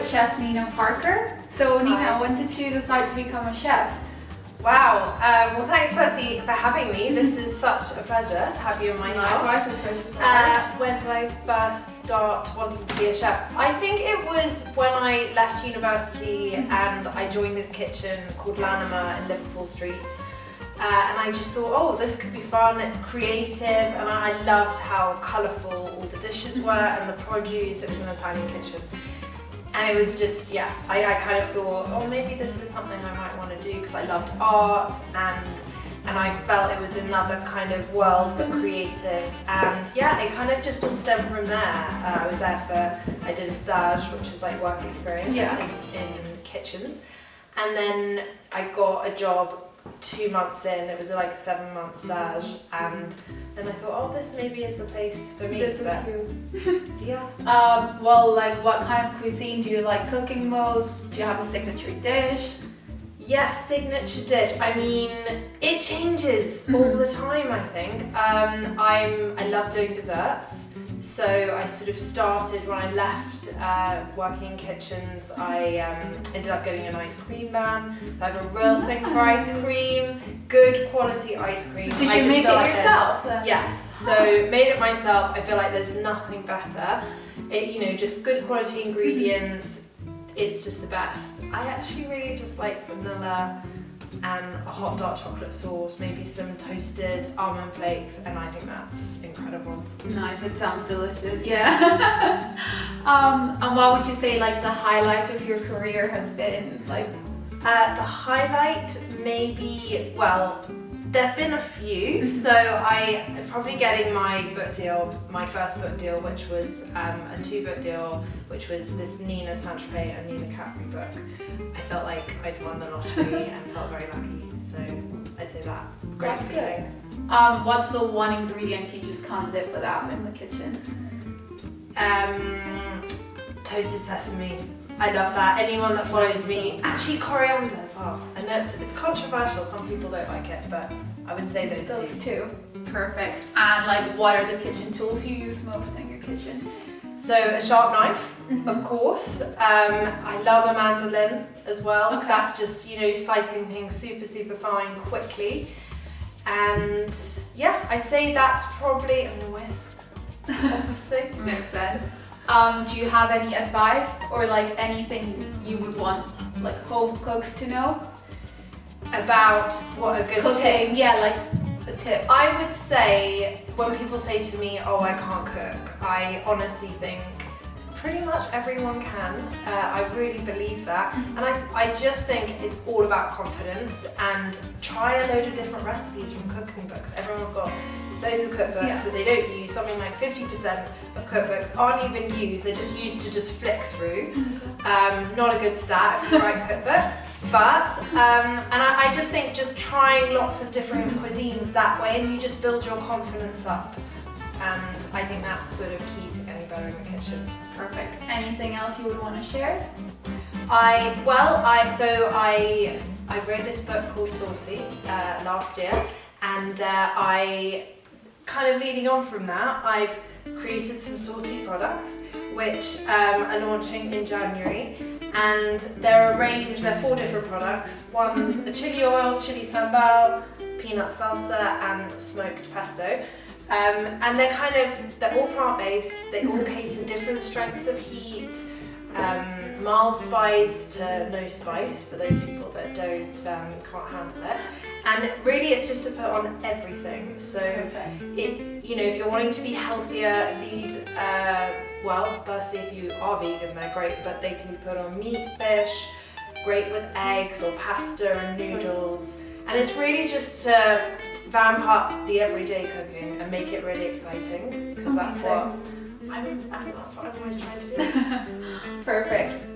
Chef Nina Parker. So Nina, when did you decide to become a chef? Wow, well thanks Percy for having me. This is such a pleasure to have you in my house. When did I first start wanting to be a chef? I think it was when I left university and I joined this kitchen called Lanima in Liverpool Street. And I just thought, oh, this could be fun, it's creative, and I loved how colourful all the dishes were and the produce. It was an Italian kitchen. And it was just, yeah, I kind of thought, oh, maybe this is something I might want to do because I loved art and I felt it was another kind of world but creative. And yeah, it kind of just all stemmed from there. I was there I did a stage, which is like work experience in kitchens. And then I got a job 2 months in. It was like a 7-month stage, and then I thought, oh, this maybe is the place for me. This is you. Yeah. Well, like, what kind of cuisine do you like cooking most? Do you have a signature dish? Yes, signature dish. I mean, it changes all the time, I think. I love doing desserts. So I sort of started when I left working in kitchens. I ended up getting an ice cream van. So I have a real thing for ice cream, good quality ice cream. So did you make it yourself? Yes. So made it myself. I feel like there's nothing better. Just good quality ingredients. It's just the best. I actually really just like vanilla and a hot dark chocolate sauce, maybe some toasted almond flakes, and I think that's incredible. Nice, it sounds delicious. Yeah. And what would you say like the highlight of your career has been? Like, the highlight maybe, well, there've been a few. So I'm probably getting my first book deal, which was a 2-book deal, which was this Nina Saint-Tropez and Nina Capri book. I felt like I'd won the lottery and felt very lucky. So I'd say that. Great feeling. What's the one ingredient you just can't live without in the kitchen? Toasted sesame. I love that. Anyone that follows me, actually coriander as well. I know it's controversial, some people don't like it, but I would say those two. Perfect. And like, what are the kitchen tools you use most in your kitchen? So a sharp knife, of course. I love a mandolin as well. Okay. That's just, slicing things super fine quickly. And yeah, I'd say that's probably a whisk, obviously. Makes sense. Do you have any advice or like anything you would want like home cooks to know? About what a good cooking, tip? Yeah, like a tip. I would say when people say to me, oh, I can't cook, I honestly think pretty much everyone can. I really believe that. And I just think it's all about confidence and try a load of different recipes from cooking books. Everyone's got loads of cookbooks that they don't use. Something like 50% of cookbooks aren't even used. They're just used to just flick through. Not a good start if you write cookbooks. But, and I just think just trying lots of different cuisines that way, and you just build your confidence up. And I think that's sort of key to getting better in the kitchen. Perfect. Anything else you would want to share? I've read this book called Saucy last year, and I kind of leading on from that, I've created some saucy products which are launching in January, and they're 4 different products. One's a chili oil, chili sambal, peanut salsa, and smoked pesto. And they're all plant-based, they all cater different strengths of heat, mild spice to no spice for those people that can't handle it. And really it's just to put on everything. So if you're wanting to be healthier, firstly if you are vegan, they're great, but they can be put on meat, fish, great with eggs or pasta and noodles. And it's really just to vamp up the everyday cooking and make it really exciting, because that's what I'm always trying to do. Perfect.